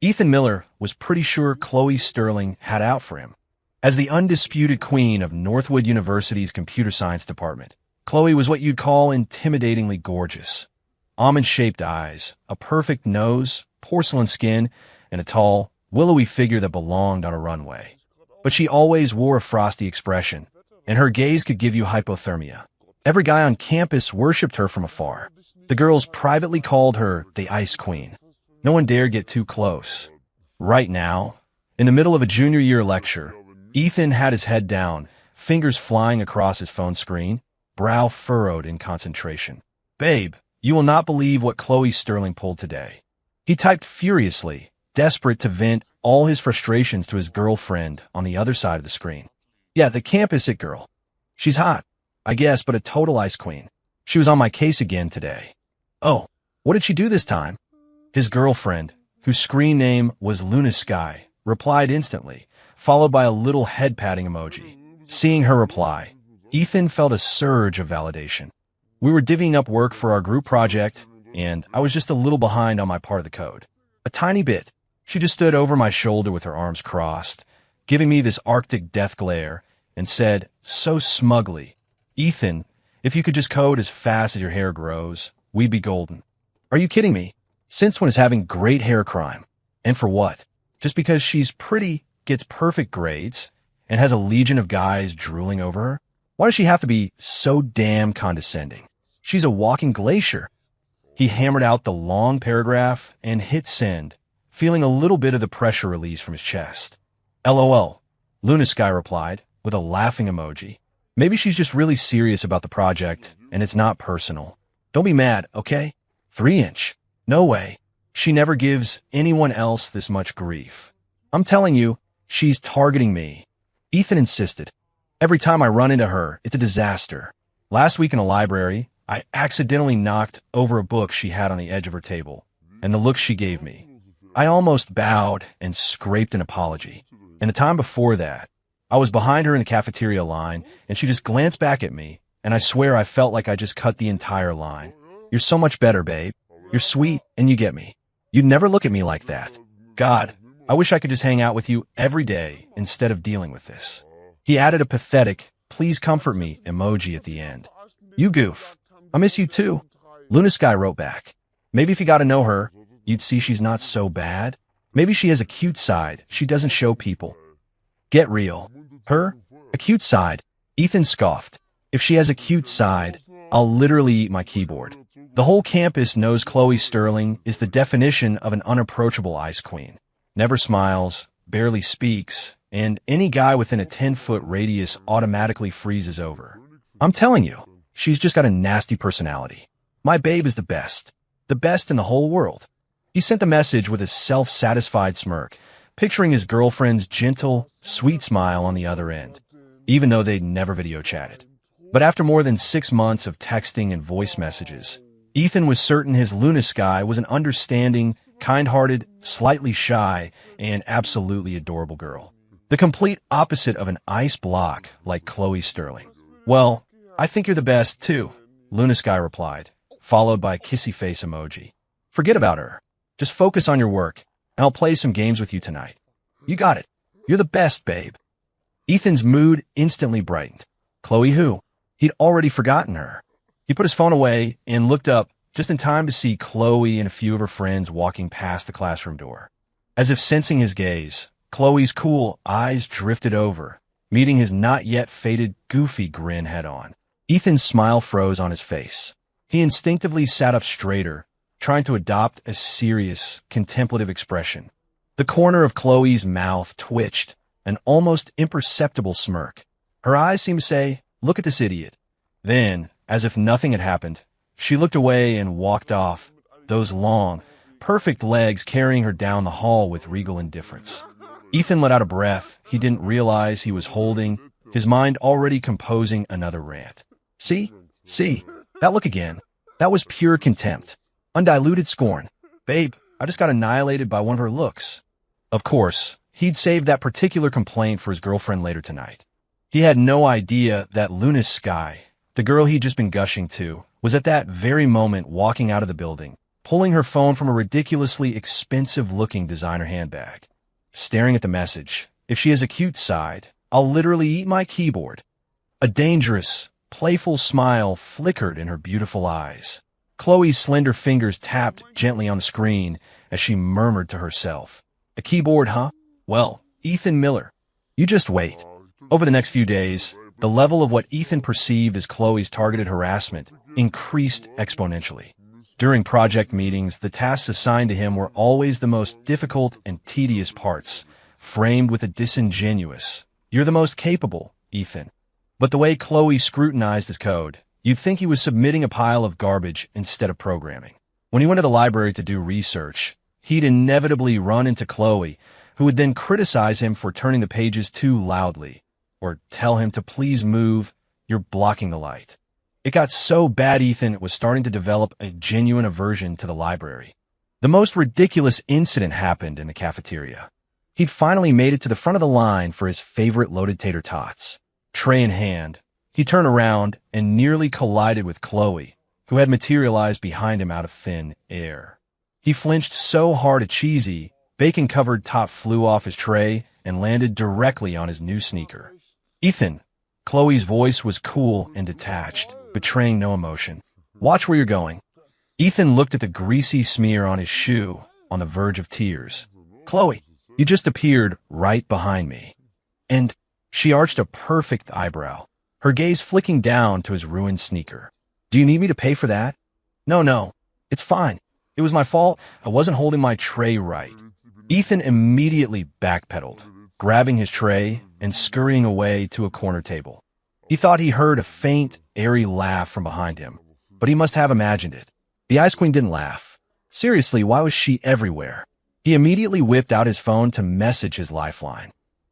Ethan Miller was pretty sure Chloe Sterling had out for him. As the undisputed queen of Northwood University's computer science department, Chloe was what you'd call intimidatingly gorgeous. Almond-shaped eyes, a perfect nose, porcelain skin, and a tall, willowy figure that belonged on a runway. But she always wore a frosty expression, and her gaze could give you hypothermia. Every guy on campus worshipped her from afar. The girls privately called her the Ice Queen. No one dared get too close. Right now, in the middle of a junior year lecture, Ethan had his head down, fingers flying across his phone screen, brow furrowed in concentration. "Babe, you will not believe what Chloe Sterling pulled today." He typed furiously, desperate to vent all his frustrations to his girlfriend on the other side of the screen. "Yeah, the campus it girl. She's hot, I guess, but a total ice queen. She was on my case again today." "Oh, what did she do this time?" His girlfriend, whose screen name was Luna Sky, replied instantly, followed by a little head-patting emoji. Seeing her reply, Ethan felt a surge of validation. "We were divvying up work for our group project, and I was just a little behind on my part of the code. A tiny bit." She just stood over my shoulder with her arms crossed, giving me this Arctic death glare, and said, so smugly, "Ethan, if you could just code as fast as your hair grows, we'd be golden." Are you kidding me? Since when is having great hair crime? And for what? Just because she's pretty, gets perfect grades, and has a legion of guys drooling over her? Why does she have to be so damn condescending? She's a walking glacier. He hammered out the long paragraph and hit send, feeling a little bit of the pressure release from his chest. "LOL," Luna Sky replied, with a laughing emoji. "Maybe she's just really serious about the project, and it's not personal. Don't be mad, okay? 3-inch. No way. She never gives anyone else this much grief. I'm telling you, she's targeting me." Ethan insisted. "Every time I run into her, it's a disaster. Last week in a library, I accidentally knocked over a book she had on the edge of her table, and the look she gave me. I almost bowed and scraped an apology. And the time before that, I was behind her in the cafeteria line, and she just glanced back at me, and I swear I felt like I just cut the entire line. You're so much better, babe. You're sweet, and you get me. You'd never look at me like that. God, I wish I could just hang out with you every day instead of dealing with this." He added a pathetic, "please comfort me" emoji at the end. "You goof. I miss you too," Luna Sky wrote back. "Maybe if you got to know her, you'd see she's not so bad. Maybe she has a cute side she doesn't show people." Get real. Her? A cute side? Ethan scoffed. "If she has a cute side, I'll literally eat my keyboard." The whole campus knows Chloe Sterling is the definition of an unapproachable ice queen. Never smiles, barely speaks, and any guy within a 10-foot radius automatically freezes over. I'm telling you, she's just got a nasty personality. My babe is the best in the whole world. He sent the message with a self-satisfied smirk, picturing his girlfriend's gentle, sweet smile on the other end, even though they'd never video chatted. But after more than 6 months of texting and voice messages, Ethan was certain his Luna Sky was an understanding, kind-hearted, slightly shy, and absolutely adorable girl. The complete opposite of an ice block like Chloe Sterling. "Well, I think you're the best, too," Luna Sky replied, followed by a kissy face emoji. "Forget about her. Just focus on your work, and I'll play some games with you tonight. You got it. You're the best, babe." Ethan's mood instantly brightened. Chloe who? He'd already forgotten her. He put his phone away and looked up just in time to see Chloe and a few of her friends walking past the classroom door. As if sensing his gaze, Chloe's cool eyes drifted over, meeting his not yet faded, goofy grin head-on. Ethan's smile froze on his face. He instinctively sat up straighter, trying to adopt a serious, contemplative expression. The corner of Chloe's mouth twitched, an almost imperceptible smirk. Her eyes seemed to say, "Look at this idiot." Then, as if nothing had happened, she looked away and walked off, those long, perfect legs carrying her down the hall with regal indifference. Ethan let out a breath he didn't realize he was holding, his mind already composing another rant. See, that look again. That was pure contempt. Undiluted scorn. "Babe, I just got annihilated by one of her looks." Of course, he'd saved that particular complaint for his girlfriend later tonight. He had no idea that Luna Sky, the girl he'd just been gushing to, was at that very moment walking out of the building, pulling her phone from a ridiculously expensive-looking designer handbag. Staring at the message, if she has a cute side, I'll literally eat my keyboard. A dangerous, playful smile flickered in her beautiful eyes. Chloe's slender fingers tapped gently on the screen as she murmured to herself, "A keyboard, huh? Well, Ethan Miller, you just wait." Over the next few days, the level of what Ethan perceived as Chloe's targeted harassment increased exponentially. During project meetings, the tasks assigned to him were always the most difficult and tedious parts, framed with a disingenuous, "You're the most capable, Ethan." But the way Chloe scrutinized his code, you'd think he was submitting a pile of garbage instead of programming. When he went to the library to do research, he'd inevitably run into Chloe, who would then criticize him for turning the pages too loudly, or tell him to please move, "You're blocking the light." It got so bad Ethan was starting to develop a genuine aversion to the library. The most ridiculous incident happened in the cafeteria. He'd finally made it to the front of the line for his favorite loaded tater tots. Tray in hand, he turned around and nearly collided with Chloe, who had materialized behind him out of thin air. He flinched so hard a cheesy, bacon-covered top flew off his tray and landed directly on his new sneaker. "Ethan," Chloe's voice was cool and detached, betraying no emotion. "Watch where you're going." Ethan looked at the greasy smear on his shoe, on the verge of tears. "Chloe, you just appeared right behind me." And she arched a perfect eyebrow, her gaze flicking down to his ruined sneaker. "Do you need me to pay for that?" No, it's fine. It was my fault. I wasn't holding my tray right." Ethan immediately backpedaled, grabbing his tray and scurrying away to a corner table. He thought he heard a faint, airy laugh from behind him, but he must have imagined it. The Ice Queen didn't laugh. Seriously, why was she everywhere? He immediately whipped out his phone to message his lifeline.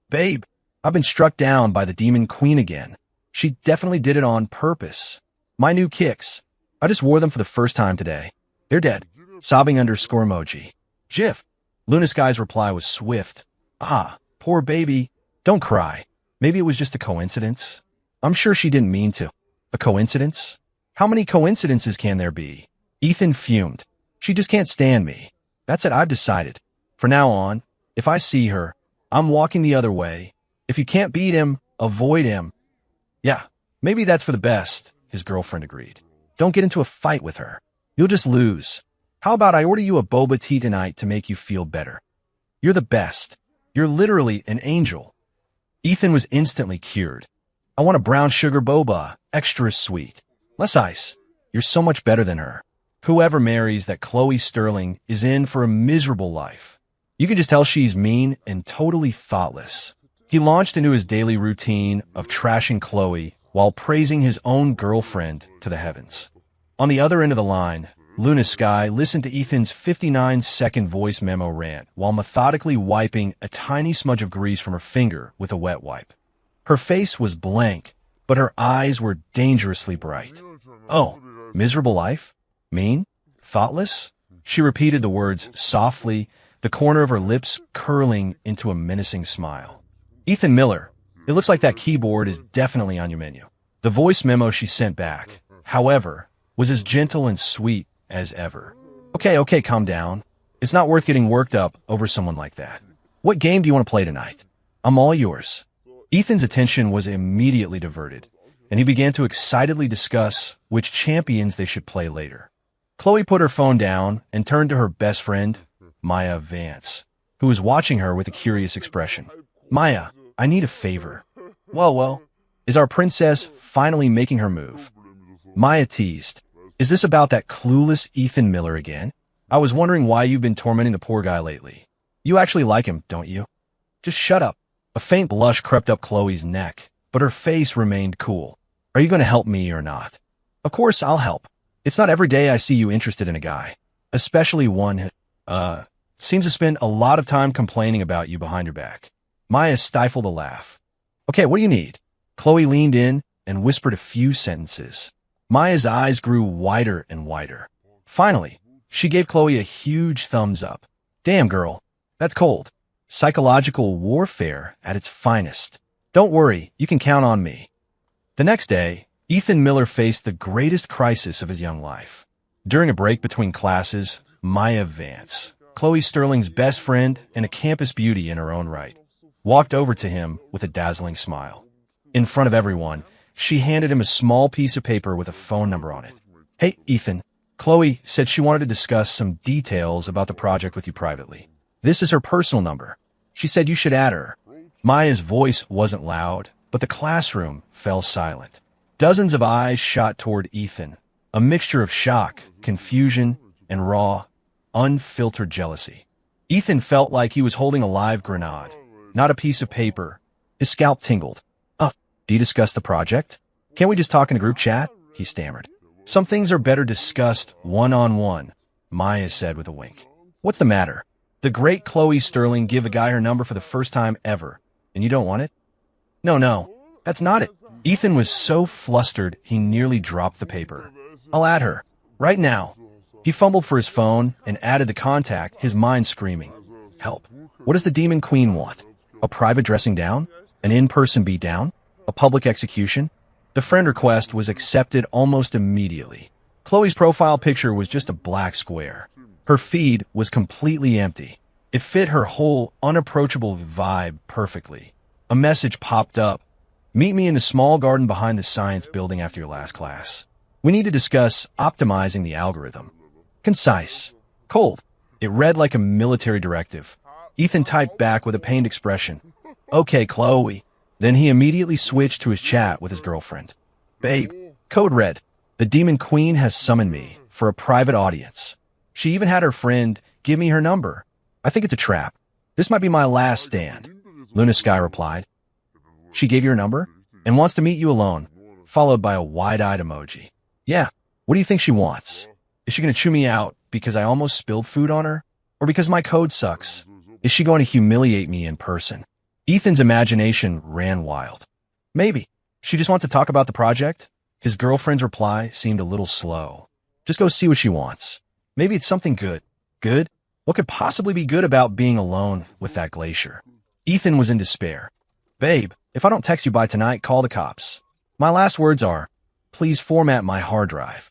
"Babe, I've been struck down by the Demon Queen again. She definitely did it on purpose. My new kicks. I just wore them for the first time today. They're dead." Sobbing underscore emoji. GIF. Luna Sky's reply was swift. "Ah, poor baby. Don't cry. Maybe it was just a coincidence. I'm sure she didn't mean to." "A coincidence? How many coincidences can there be?" Ethan fumed. "She just can't stand me. That's it, I've decided. From now on, if I see her, I'm walking the other way. If you can't beat him, avoid him." "Yeah, maybe that's for the best," his girlfriend agreed. "Don't get into a fight with her. You'll just lose. How about I order you a boba tea tonight to make you feel better? You're the best. You're literally an angel." Ethan was instantly cured. "I want a brown sugar boba, extra sweet. Less ice. You're so much better than her. Whoever marries that Chloe Sterling is in for a miserable life. You can just tell she's mean and totally thoughtless." He launched into his daily routine of trashing Chloe while praising his own girlfriend to the heavens. On the other end of the line, Luna Sky listened to Ethan's 59-second voice memo rant while methodically wiping a tiny smudge of grease from her finger with a wet wipe. Her face was blank, but her eyes were dangerously bright. "Oh, miserable life? Mean? Thoughtless?" She repeated the words softly, the corner of her lips curling into a menacing smile. "Ethan Miller, it looks like that keyboard is definitely on your menu." The voice memo she sent back, however, was as gentle and sweet as ever. Okay, calm down. It's not worth getting worked up over someone like that. What game do you want to play tonight? I'm all yours." Ethan's attention was immediately diverted, and he began to excitedly discuss which champions they should play later. Chloe put her phone down and turned to her best friend, Maya Vance, who was watching her with a curious expression. "Maya, I need a favor." Well, is our princess finally making her move?" Maya teased. "Is this about that clueless Ethan Miller again? I was wondering why you've been tormenting the poor guy lately. You actually like him, don't you?" "Just shut up." A faint blush crept up Chloe's neck, but her face remained cool. "Are you going to help me or not?" "Of course I'll help. It's not every day I see you interested in a guy, especially one who, seems to spend a lot of time complaining about you behind your back." Maya stifled a laugh. "Okay, what do you need?" Chloe leaned in and whispered a few sentences. Maya's eyes grew wider and wider. Finally, she gave Chloe a huge thumbs up. "Damn, girl, that's cold. Psychological warfare at its finest. Don't worry, you can count on me." The next day, Ethan Miller faced the greatest crisis of his young life. During a break between classes, Maya Vance, Chloe Sterling's best friend and a campus beauty in her own right, walked over to him with a dazzling smile. In front of everyone, she handed him a small piece of paper with a phone number on it. "Hey, Ethan. Chloe said she wanted to discuss some details about the project with you privately. This is her personal number. She said you should add her." Maya's voice wasn't loud, but the classroom fell silent. Dozens of eyes shot toward Ethan, a mixture of shock, confusion, and raw, unfiltered jealousy. Ethan felt like he was holding a live grenade, not a piece of paper. His scalp tingled. "Oh, do you discuss the project? Can't we just talk in a group chat?" he stammered. "Some things are better discussed one-on-one," Maya said with a wink. "What's the matter? The great Chloe Sterling give a guy her number for the first time ever, and you don't want it?" No, that's not it." Ethan was so flustered he nearly dropped the paper. "I'll add her. Right now." He fumbled for his phone and added the contact, his mind screaming. Help. What does the Demon Queen want? A private dressing down? An in-person beatdown? A public execution? The friend request was accepted almost immediately. Chloe's profile picture was just a black square. Her feed was completely empty. It fit her whole, unapproachable vibe perfectly. A message popped up. "Meet me in the small garden behind the science building after your last class. We need to discuss optimizing the algorithm." Concise. Cold. It read like a military directive. Ethan typed back with a pained expression. "Okay, Chloe." Then he immediately switched to his chat with his girlfriend. "Babe, code red. The Demon Queen has summoned me for a private audience. She even had her friend give me her number. I think it's a trap. This might be my last stand." Luna Sky replied. "She gave you her number and wants to meet you alone," followed by a wide-eyed emoji. "Yeah, what do you think she wants? Is she going to chew me out because I almost spilled food on her? Or because my code sucks? Is she going to humiliate me in person?" Ethan's imagination ran wild. "Maybe. She just wants to talk about the project?" His girlfriend's reply seemed a little slow. "Just go see what she wants. Maybe it's something good." "Good? What could possibly be good about being alone with that glacier?" Ethan was in despair. "Babe, if I don't text you by tonight, call the cops. My last words are, please format my hard drive.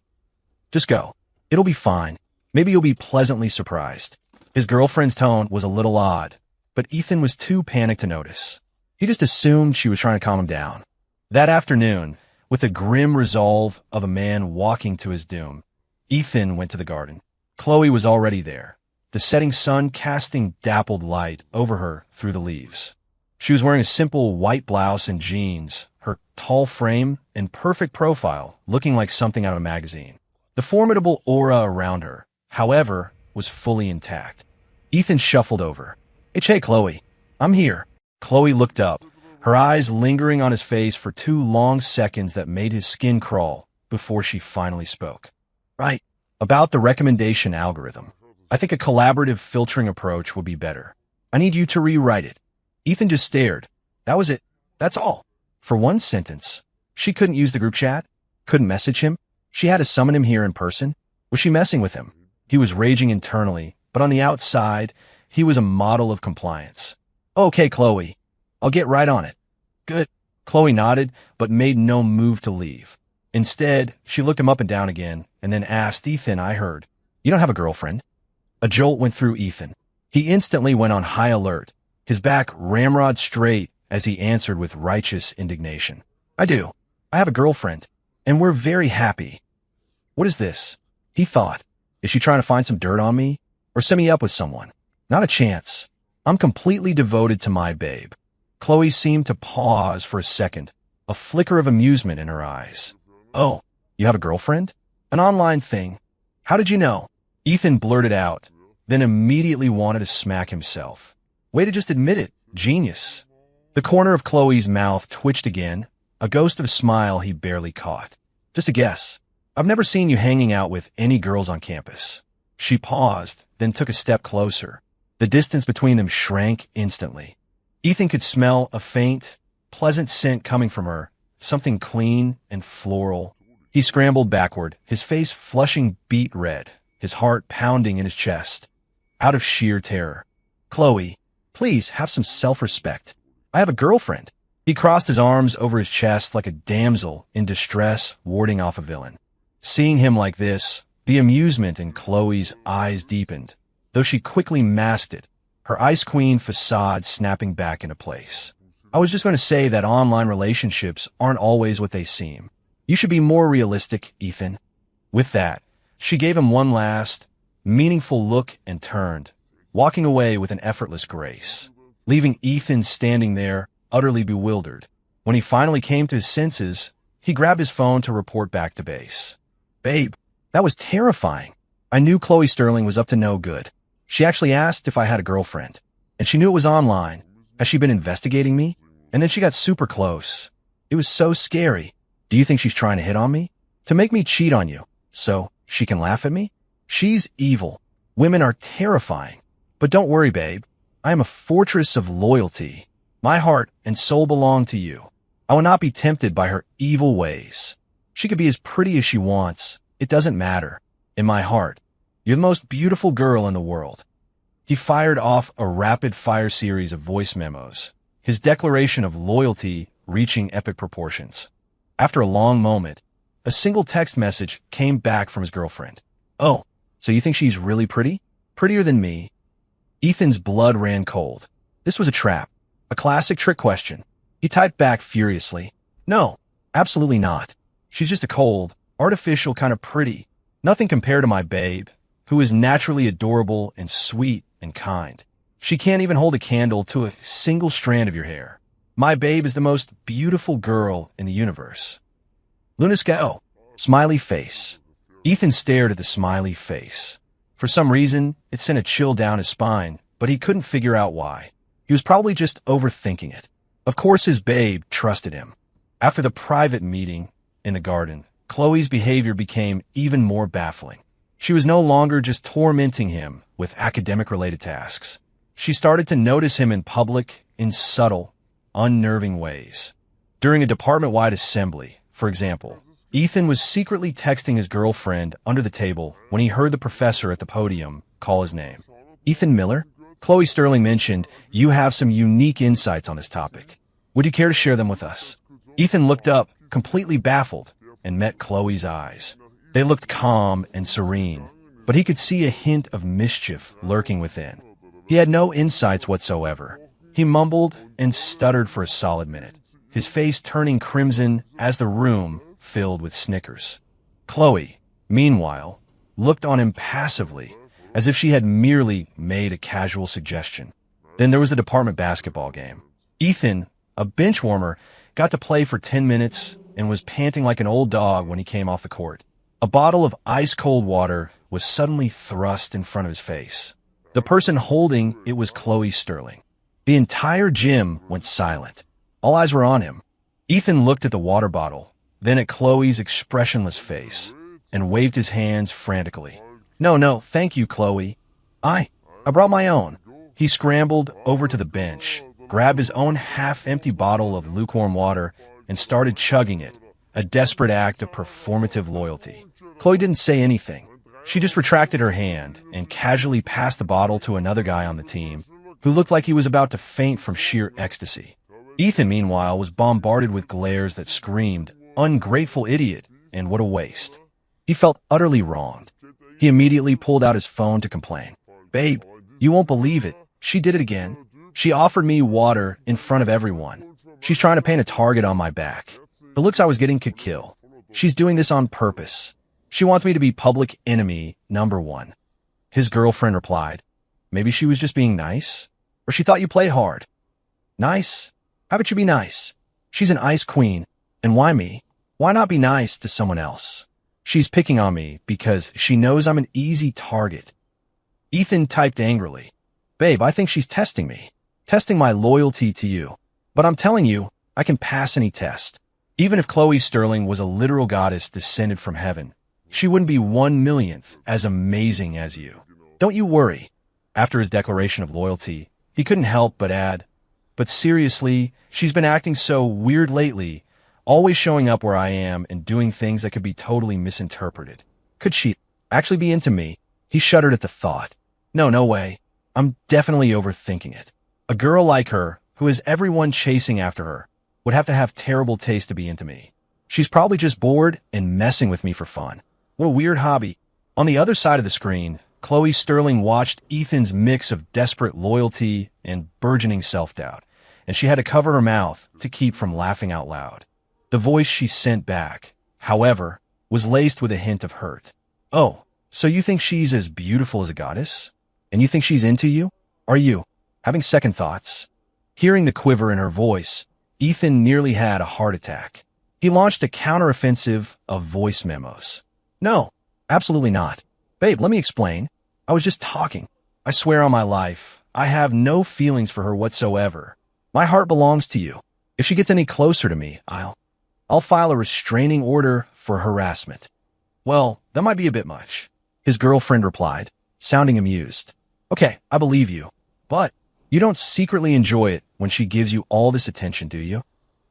Just go. It'll be fine. Maybe you'll be pleasantly surprised." His girlfriend's tone was a little odd, but Ethan was too panicked to notice. He just assumed she was trying to calm him down. That afternoon, with the grim resolve of a man walking to his doom, Ethan went to the garden. Chloe was already there, the setting sun casting dappled light over her through the leaves. She was wearing a simple white blouse and jeans, her tall frame and perfect profile looking like something out of a magazine. The formidable aura around her, however, was fully intact. Ethan shuffled over. Hey, Chloe. I'm here." Chloe looked up, her eyes lingering on his face for 2 long seconds that made his skin crawl before she finally spoke. "Right. About the recommendation algorithm. I think a collaborative filtering approach would be better. I need you to rewrite it." Ethan just stared. That was it. That's all. For one sentence. She couldn't use the group chat? Couldn't message him? She had to summon him here in person? Was she messing with him? He was raging internally, but on the outside, he was a model of compliance. "Okay, Chloe. I'll get right on it." "Good." Chloe nodded, but made no move to leave. Instead, she looked him up and down again, and then asked, "Ethan, I heard. You don't have a girlfriend?" A jolt went through Ethan. He instantly went on high alert, his back ramrod straight as he answered with righteous indignation. "I do. I have a girlfriend, and we're very happy." What is this? He thought. Is she trying to find some dirt on me? Or set me up with someone? Not a chance. I'm completely devoted to my babe. Chloe seemed to pause for a second, a flicker of amusement in her eyes. "Oh, you have a girlfriend? An online thing? How did you know?" Ethan blurted out, then immediately wanted to smack himself. Way to just admit it. Genius. The corner of Chloe's mouth twitched again, a ghost of a smile he barely caught. "Just a guess. I've never seen you hanging out with any girls on campus." She paused, then took a step closer. The distance between them shrank instantly. Ethan could smell a faint, pleasant scent coming from her, something clean and floral. He scrambled backward, his face flushing beet red, his heart pounding in his chest, out of sheer terror. "Chloe, please have some self-respect. I have a girlfriend." He crossed his arms over his chest like a damsel in distress warding off a villain. Seeing him like this, The amusement in Chloe's eyes deepened, though she quickly masked it, her Ice Queen facade snapping back into place. I was just going to say that online relationships aren't always what they seem. You should be more realistic, Ethan. With that, she gave him one last, meaningful look and turned, walking away with an effortless grace, leaving Ethan standing there, utterly bewildered. When he finally came to his senses, he grabbed his phone to report back to base. Babe, that was terrifying. I knew Chloe Sterling was up to no good. She actually asked if I had a girlfriend, and she knew it was online. Has she been investigating me? And then she got super close. It was so scary. Do you think she's trying to hit on me? To make me cheat on you, so she can laugh at me? She's evil. Women are terrifying. But don't worry, babe. I am a fortress of loyalty. My heart and soul belong to you. I will not be tempted by her evil ways. She could be as pretty as she wants. It doesn't matter. In my heart, you're the most beautiful girl in the world. He fired off a rapid-fire series of voice memos, his declaration of loyalty reaching epic proportions. After a long moment, a single text message came back from his girlfriend. Oh, so you think she's really pretty? Prettier than me? Ethan's blood ran cold. This was a trap. A classic trick question. He typed back furiously. No, absolutely not. She's just a cold, artificial kind of pretty. Nothing compared to my babe, who is naturally adorable and sweet and kind. She can't even hold a candle to a single strand of your hair. My babe is the most beautiful girl in the universe. Lunisco. Smiley face. Ethan stared at the smiley face. For some reason, it sent a chill down his spine, but he couldn't figure out why. He was probably just overthinking it. Of course his babe trusted him. After the private meeting in the garden, Chloe's behavior became even more baffling. She was no longer just tormenting him with academic-related tasks. She started to notice him in public in subtle, unnerving ways. During a department-wide assembly, for example, Ethan was secretly texting his girlfriend under the table when he heard the professor at the podium call his name. Ethan Miller? Chloe Sterling mentioned, you have some unique insights on this topic. Would you care to share them with us? Ethan looked up, completely baffled, and met Chloe's eyes. They looked calm and serene, but he could see a hint of mischief lurking within. He had no insights whatsoever. He mumbled and stuttered for a solid minute, his face turning crimson as the room filled with snickers. Chloe, meanwhile, looked on him passively, as if she had merely made a casual suggestion. Then there was the department basketball game. Ethan, a bench warmer, got to play for 10 minutes and was panting like an old dog when he came off the court. A bottle of ice-cold water was suddenly thrust in front of his face. The person holding it was Chloe Sterling. The entire gym went silent. All eyes were on him. Ethan looked at the water bottle, then at Chloe's expressionless face, and waved his hands frantically. No, thank you, Chloe. I brought my own. He scrambled over to the bench, grabbed his own half-empty bottle of lukewarm water, and started chugging it, a desperate act of performative loyalty. Chloe didn't say anything. She just retracted her hand and casually passed the bottle to another guy on the team, who looked like he was about to faint from sheer ecstasy. Ethan, meanwhile, was bombarded with glares that screamed, ungrateful idiot, and what a waste. He felt utterly wronged. He immediately pulled out his phone to complain. Babe, you won't believe it. She did it again. She offered me water in front of everyone. She's trying to paint a target on my back. The looks I was getting could kill. She's doing this on purpose. She wants me to be public enemy number one. His girlfriend replied, maybe she was just being nice? Or she thought you play hard. Nice? How about you be nice? She's an ice queen. And why me? Why not be nice to someone else? She's picking on me because she knows I'm an easy target. Ethan typed angrily. Babe, I think she's testing me. Testing my loyalty to you. But I'm telling you, I can pass any test. Even if Chloe Sterling was a literal goddess descended from heaven, she wouldn't be 1/1,000,000th as amazing as you. Don't you worry. After his declaration of loyalty, he couldn't help but add, but seriously, she's been acting so weird lately, always showing up where I am and doing things that could be totally misinterpreted. Could she actually be into me? He shuddered at the thought. No way. I'm definitely overthinking it. A girl like her, who has everyone chasing after her, would have to have terrible taste to be into me. She's probably just bored and messing with me for fun. What a weird hobby. On the other side of the screen, Chloe Sterling watched Ethan's mix of desperate loyalty and burgeoning self-doubt, and she had to cover her mouth to keep from laughing out loud. The voice she sent back, however, was laced with a hint of hurt. "Oh, so you think she's as beautiful as a goddess? And you think she's into you? Are you having second thoughts?" Hearing the quiver in her voice, Ethan nearly had a heart attack. He launched a counteroffensive of voice memos. "No, absolutely not. Babe, let me explain. I was just talking. I swear on my life, I have no feelings for her whatsoever. My heart belongs to you. If she gets any closer to me, I'll file a restraining order for harassment." "Well, that might be a bit much," his girlfriend replied, sounding amused. "Okay, I believe you. But you don't secretly enjoy it when she gives you all this attention, do you?"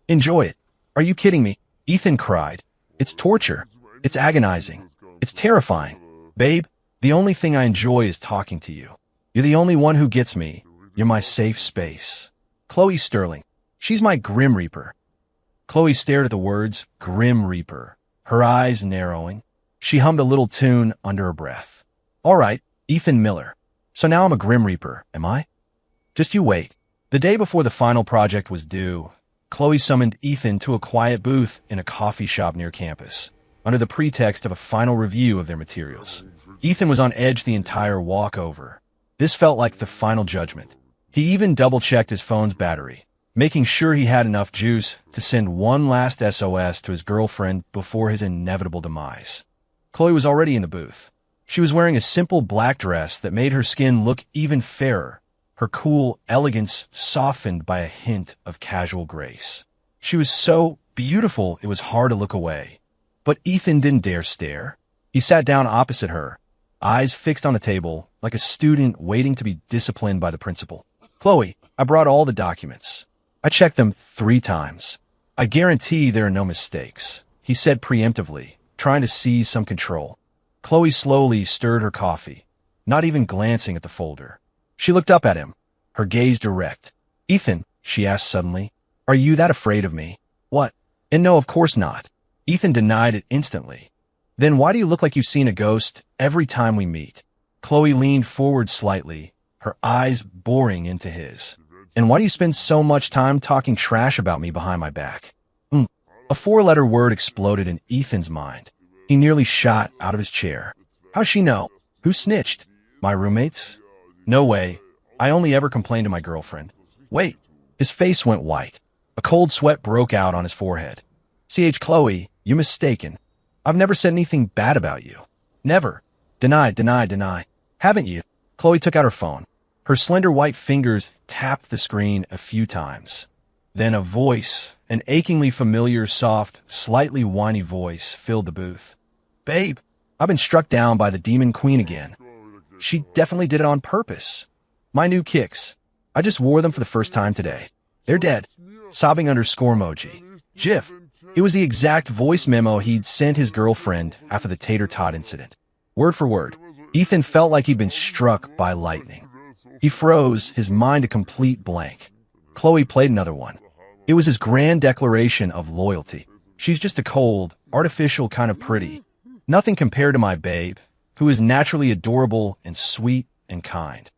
"Enjoy it? Are you kidding me?" Ethan cried. "It's torture. It's agonizing. It's terrifying. Babe, the only thing I enjoy is talking to you. You're the only one who gets me. You're my safe space. Chloe Sterling. She's my Grim Reaper." Chloe stared at the words Grim Reaper, her eyes narrowing. She hummed a little tune under her breath. "All right, Ethan Miller. So now I'm a Grim Reaper, am I? Just you wait." The day before the final project was due, Chloe summoned Ethan to a quiet booth in a coffee shop near campus, under the pretext of a final review of their materials. Ethan was on edge the entire walk over. This felt like the final judgment. He even double-checked his phone's battery, making sure he had enough juice to send one last SOS to his girlfriend before his inevitable demise. Chloe was already in the booth. She was wearing a simple black dress that made her skin look even fairer, her cool elegance softened by a hint of casual grace. She was so beautiful it was hard to look away. But Ethan didn't dare stare. He sat down opposite her, eyes fixed on the table, like a student waiting to be disciplined by the principal. "Chloe, I brought all the documents. I checked them 3 times. I guarantee there are no mistakes," he said preemptively, trying to seize some control. Chloe slowly stirred her coffee, not even glancing at the folder. She looked up at him, her gaze direct. "Ethan," she asked suddenly, "are you that afraid of me?" "What?" "And no, of course not." Ethan denied it instantly. "Then why do you look like you've seen a ghost every time we meet?" Chloe leaned forward slightly, her eyes boring into his. "And why do you spend so much time talking trash about me behind my back?" A 4-letter word exploded in Ethan's mind. He nearly shot out of his chair. "How'd she know? Who snitched? My roommates?" "No way. I only ever complained to my girlfriend." "Wait." His face went white. A cold sweat broke out on his forehead. Chloe, you're mistaken. I've never said anything bad about you. Never." Deny. "Haven't you?" Chloe took out her phone. Her slender white fingers tapped the screen a few times. Then a voice, an achingly familiar, soft, slightly whiny voice, filled the booth. "Babe, I've been struck down by the Demon Queen again. She definitely did it on purpose. My new kicks. I just wore them for the first time today. They're dead." Sobbing underscore emoji. GIF. It was the exact voice memo he'd sent his girlfriend after the tater tot incident. Word for word. Ethan felt like he'd been struck by lightning. He froze, his mind a complete blank. Chloe played another one. It was his grand declaration of loyalty. "She's just a cold, artificial kind of pretty. Nothing compared to my babe, who is naturally adorable and sweet and kind.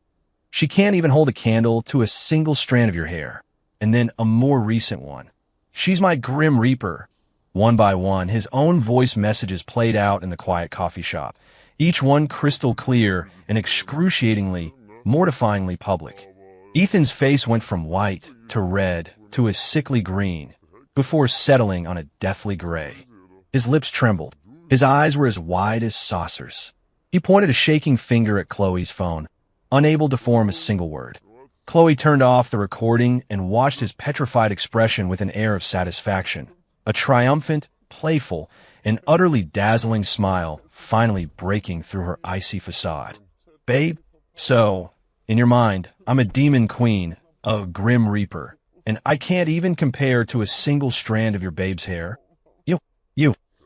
She can't even hold a candle to a single strand of your hair." And then a more recent one. "She's my Grim Reaper." One by one, his own voice messages played out in the quiet coffee shop, each one crystal clear and excruciatingly, mortifyingly public. Ethan's face went from white to red to a sickly green, before settling on a deathly gray. His lips trembled. His eyes were as wide as saucers. He pointed a shaking finger at Chloe's phone, unable to form a single word. Chloe turned off the recording and watched his petrified expression with an air of satisfaction, a triumphant, playful, and utterly dazzling smile finally breaking through her icy facade. "Babe, so, in your mind, I'm a demon queen, a Grim Reaper, and I can't even compare to a single strand of your babe's hair?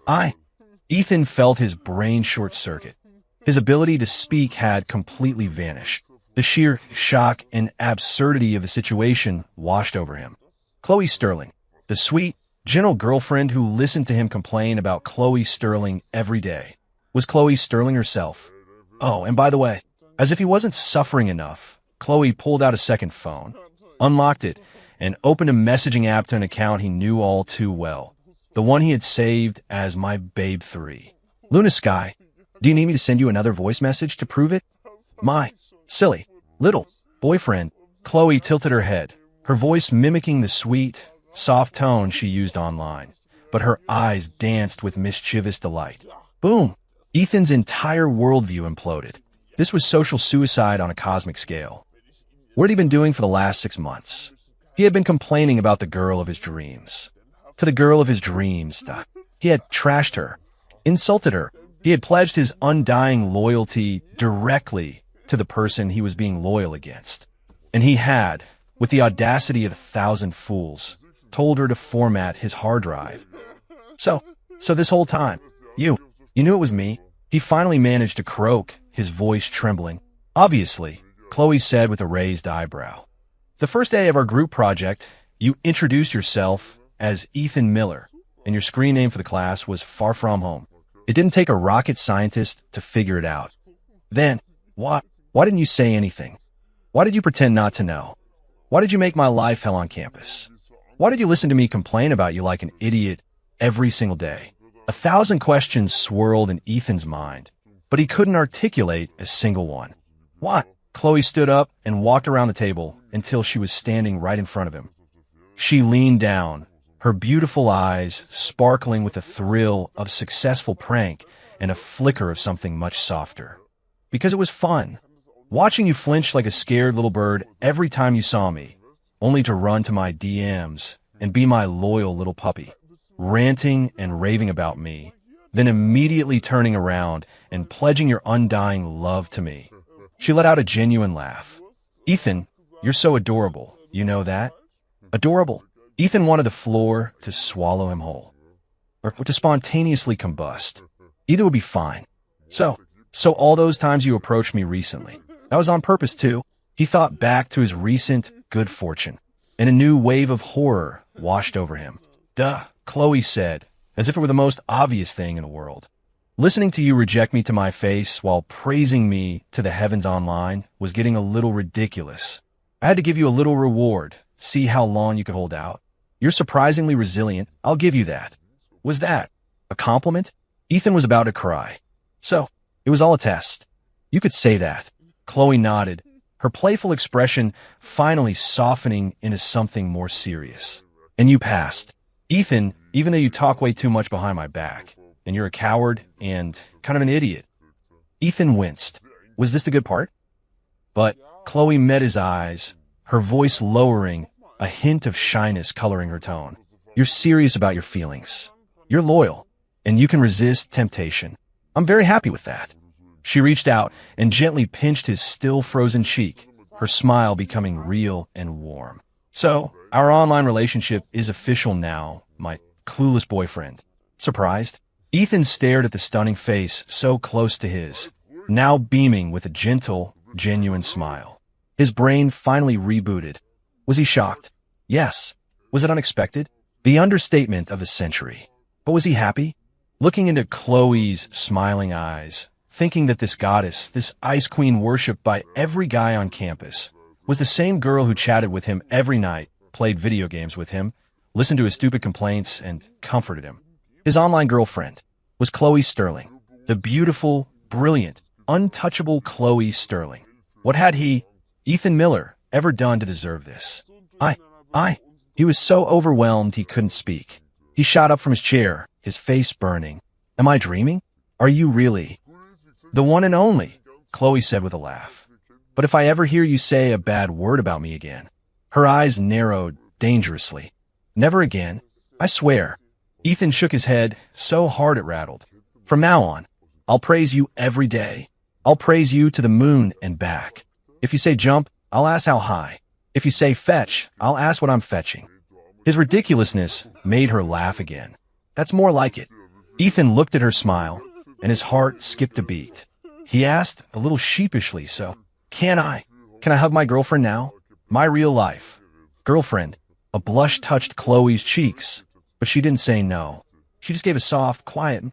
I." Ethan felt his brain short-circuit. His ability to speak had completely vanished. The sheer shock and absurdity of the situation washed over him. Chloe Sterling, the sweet, gentle girlfriend who listened to him complain about Chloe Sterling every day. Was Chloe Sterling herself. Oh, and by the way, as if he wasn't suffering enough, Chloe pulled out a second phone, unlocked it, and opened a messaging app to an account he knew all too well. The one he had saved as My Babe 3. Luna Sky, do you need me to send you another voice message to prove it? My silly little boyfriend. Chloe tilted her head, her voice mimicking the sweet, soft tone she used online, but her eyes danced with mischievous delight. Boom! Ethan's entire worldview imploded. This was social suicide on a cosmic scale. What had he been doing for the last 6 months? He had been complaining about the girl of his dreams. To the girl of his dreams, he had trashed her, insulted her. He had pledged his undying loyalty directly to the person he was being loyal against. And he had, with the audacity of 1,000 fools, told her to format his hard drive. So this whole time, you knew it was me? He finally managed to croak, his voice trembling. Obviously, Chloe said with a raised eyebrow. The first day of our group project, you introduced yourself as Ethan Miller, and your screen name for the class was Far From Home. It didn't take a rocket scientist to figure it out. Then, why didn't you say anything? Why did you pretend not to know? Why did you make my life hell on campus? Why did you listen to me complain about you like an idiot every single day? 1,000 questions swirled in Ethan's mind, but he couldn't articulate a single one. Why? Chloe stood up and walked around the table until she was standing right in front of him. She leaned down, her beautiful eyes sparkling with a thrill of successful prank and a flicker of something much softer. Because it was fun, watching you flinch like a scared little bird every time you saw me, only to run to my DMs and be my loyal little puppy, ranting and raving about me, then immediately turning around and pledging your undying love to me. She let out a genuine laugh. Ethan, you're so adorable, you know that? Adorable. Ethan wanted the floor to swallow him whole, or to spontaneously combust. Either would be fine. So all those times you approached me recently, that was on purpose too. He thought back to his recent good fortune, and a new wave of horror washed over him. Duh, Chloe said, as if it were the most obvious thing in the world. Listening to you reject me to my face while praising me to the heavens online was getting a little ridiculous. I had to give you a little reward, see how long you could hold out. You're surprisingly resilient, I'll give you that. Was that a compliment? Ethan was about to cry. So, it was all a test. You could say that. Chloe nodded, her playful expression finally softening into something more serious. And you passed. Ethan, even though you talk way too much behind my back, and you're a coward and kind of an idiot. Ethan winced. Was this the good part? But Chloe met his eyes, her voice lowering, a hint of shyness coloring her tone. You're serious about your feelings. You're loyal, and you can resist temptation. I'm very happy with that. She reached out and gently pinched his still frozen cheek, her smile becoming real and warm. So, our online relationship is official now, my clueless boyfriend. Surprised? Ethan stared at the stunning face so close to his, now beaming with a gentle, genuine smile. His brain finally rebooted. Was he shocked? Yes. Was it unexpected? The understatement of the century. But was he happy? Looking into Chloe's smiling eyes, thinking that this goddess, this ice queen worshipped by every guy on campus, was the same girl who chatted with him every night, played video games with him, listened to his stupid complaints, and comforted him. His online girlfriend was Chloe Sterling, the beautiful, brilliant, untouchable Chloe Sterling. What had he, Ethan Miller, ever done to deserve this? He was so overwhelmed he couldn't speak. He shot up from his chair, his face burning. Am I dreaming? Are you really? The one and only, Chloe said with a laugh. But if I ever hear you say a bad word about me again. Her eyes narrowed dangerously. Never again. I swear. Ethan shook his head so hard it rattled. From now on, I'll praise you every day. I'll praise you to the moon and back. If you say jump, I'll ask how high. If you say fetch, I'll ask what I'm fetching. His ridiculousness made her laugh again. That's more like it. Ethan looked at her smile, and his heart skipped a beat. He asked, a little sheepishly, so, Can I hug my girlfriend now? My real life girlfriend. A blush touched Chloe's cheeks, but she didn't say no. She just gave a soft, quiet,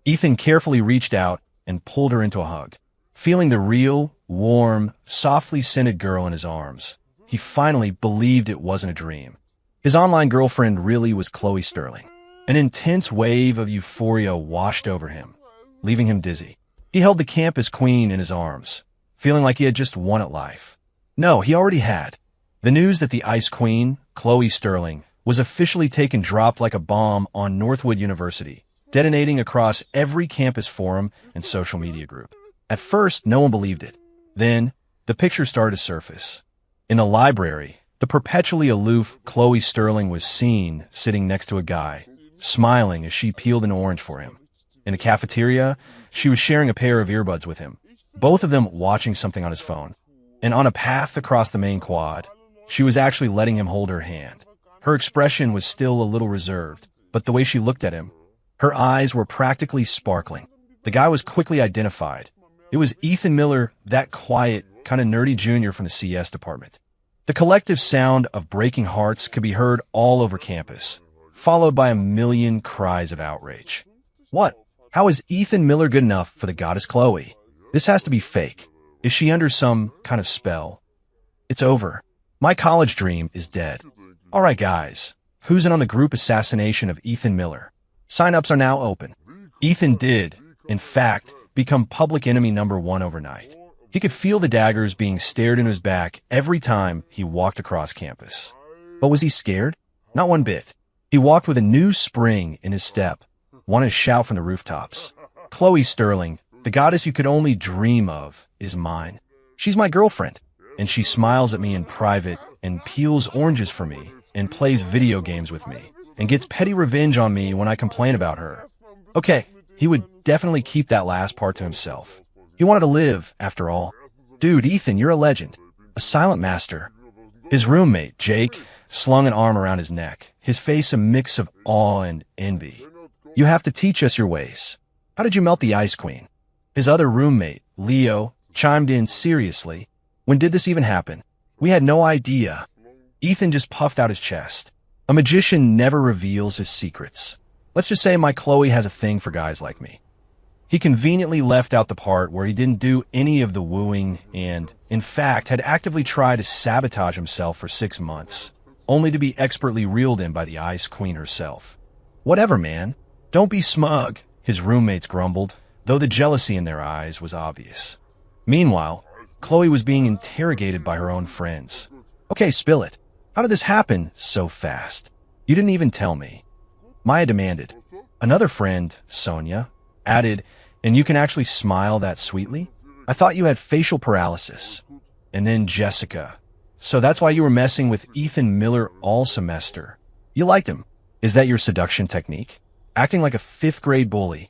Ethan carefully reached out and pulled her into a hug. Feeling the real, warm, softly scented girl in his arms, he finally believed it wasn't a dream. His online girlfriend really was Chloe Sterling. An intense wave of euphoria washed over him, leaving him dizzy. He held the campus queen in his arms, feeling like he had just won at life. No, he already had. The news that the Ice Queen, Chloe Sterling, was officially taken dropped like a bomb on Northwood University, detonating across every campus forum and social media group. At first, no one believed it. Then, the picture started to surface. In a library, the perpetually aloof Chloe Sterling was seen sitting next to a guy, smiling as she peeled an orange for him. In the cafeteria, she was sharing a pair of earbuds with him, both of them watching something on his phone. And on a path across the main quad, she was actually letting him hold her hand. Her expression was still a little reserved, but the way she looked at him, her eyes were practically sparkling. The guy was quickly identified. It was Ethan Miller, that quiet, kind of nerdy junior from the CS department. The collective sound of breaking hearts could be heard all over campus, followed by a million cries of outrage. What? How is Ethan Miller good enough for the goddess Chloe? This has to be fake. Is she under some kind of spell? It's over. My college dream is dead. All right, guys. Who's in on the group assassination of Ethan Miller? Sign-ups are now open. Ethan did, in fact, become public enemy #1 overnight. He could feel the daggers being stared into his back every time he walked across campus. But was he scared? Not one bit. He walked with a new spring in his step, wanted to shout from the rooftops. Chloe Sterling, the goddess you could only dream of, is mine. She's my girlfriend, and she smiles at me in private and peels oranges for me and plays video games with me and gets petty revenge on me when I complain about her. Okay, he would definitely keep that last part to himself. He wanted to live, after all. Dude, Ethan, you're a legend. A silent master. His roommate, Jake, slung an arm around his neck, his face a mix of awe and envy. You have to teach us your ways. How did you melt the Ice Queen? His other roommate, Leo, chimed in seriously. When did this even happen? We had no idea. Ethan just puffed out his chest. A magician never reveals his secrets. Let's just say my Chloe has a thing for guys like me. He conveniently left out the part where he didn't do any of the wooing and, in fact, had actively tried to sabotage himself for 6 months, only to be expertly reeled in by the Ice Queen herself. Whatever, man. Don't be smug, his roommates grumbled, though the jealousy in their eyes was obvious. Meanwhile, Chloe was being interrogated by her own friends. Okay, spill it. How did this happen so fast? You didn't even tell me. Maya demanded. Another friend, Sonia, added, and you can actually smile that sweetly? I thought you had facial paralysis. And then Jessica. So that's why you were messing with Ethan Miller all semester. You liked him. Is that your seduction technique? Acting like a 5th grade bully.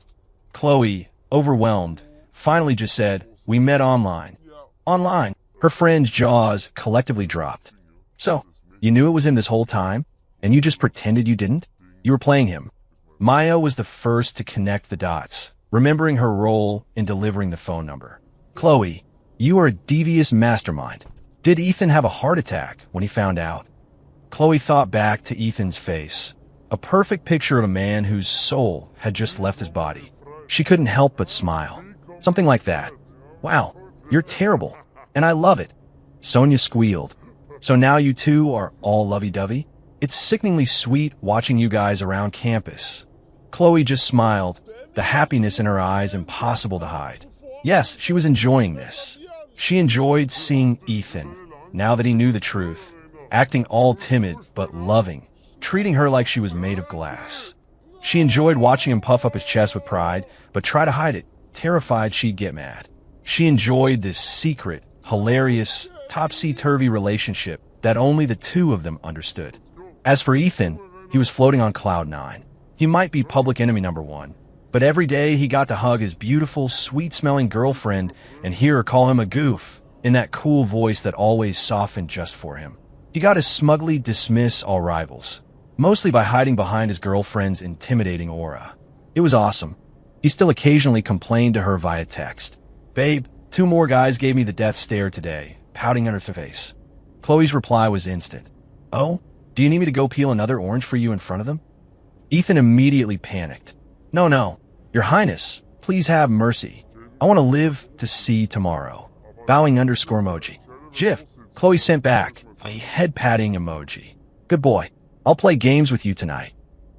Chloe, overwhelmed, finally just said, we met online. Online. Her friend's jaws collectively dropped. So, you knew it was him this whole time, and you just pretended you didn't? You were playing him. Maya was the first to connect the dots, remembering her role in delivering the phone number. Chloe, you are a devious mastermind. Did Ethan have a heart attack when he found out? Chloe thought back to Ethan's face, a perfect picture of a man whose soul had just left his body. She couldn't help but smile. Something like that. Wow, you're terrible, and I love it. Sonia squealed. So now you two are all lovey-dovey? It's sickeningly sweet watching you guys around campus. Chloe just smiled, the happiness in her eyes impossible to hide. Yes, she was enjoying this. She enjoyed seeing Ethan, now that he knew the truth, acting all timid but loving, treating her like she was made of glass. She enjoyed watching him puff up his chest with pride, but try to hide it, terrified she'd get mad. She enjoyed this secret, hilarious, topsy-turvy relationship that only the two of them understood. As for Ethan, he was floating on cloud 9. He might be public enemy #1, but every day he got to hug his beautiful, sweet-smelling girlfriend and hear her call him a goof in that cool voice that always softened just for him. He got to smugly dismiss all rivals, mostly by hiding behind his girlfriend's intimidating aura. It was awesome. He still occasionally complained to her via text. Babe, 2 more guys gave me the death stare today, pouting on her face. Chloe's reply was instant. Oh? Do you need me to go peel another orange for you in front of them? Ethan immediately panicked. No. Your Highness, please have mercy. I want to live to see tomorrow. Bowing underscore emoji. GIF. Chloe sent back a head-patting emoji. Good boy. I'll play games with you tonight.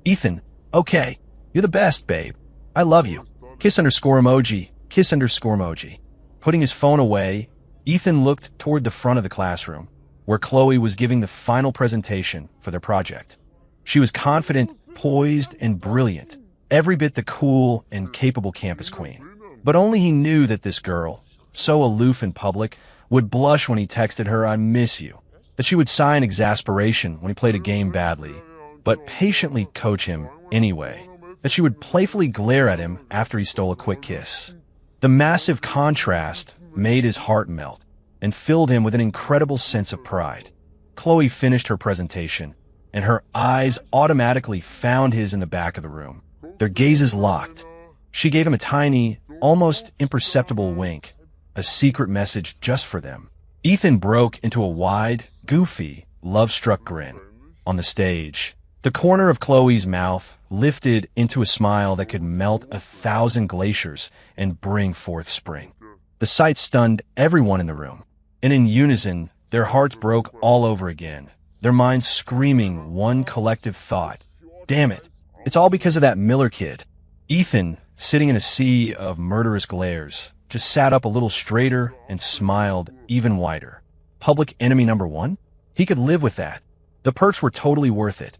Ethan. Okay. You're the best, babe. I love you. Kiss underscore emoji. Kiss underscore emoji. Putting his phone away, Ethan looked toward the front of the classroom, where Chloe was giving the final presentation for their project. She was confident, poised, and brilliant, every bit the cool and capable campus queen. But only he knew that this girl, so aloof in public, would blush when he texted her, "I miss you," that she would sigh in exasperation when he played a game badly, but patiently coach him anyway, that she would playfully glare at him after he stole a quick kiss. The massive contrast made his heart melt and filled him with an incredible sense of pride. Chloe finished her presentation, and her eyes automatically found his in the back of the room. Their gazes locked. She gave him a tiny, almost imperceptible wink, a secret message just for them. Ethan broke into a wide, goofy, love-struck grin. On the stage, the corner of Chloe's mouth lifted into a smile that could melt 1,000 glaciers and bring forth spring. The sight stunned everyone in the room, and in unison, their hearts broke all over again, their minds screaming one collective thought. Damn it, it's all because of that Miller kid. Ethan, sitting in a sea of murderous glares, just sat up a little straighter and smiled even wider. Public enemy number one? He could live with that. The perks were totally worth it.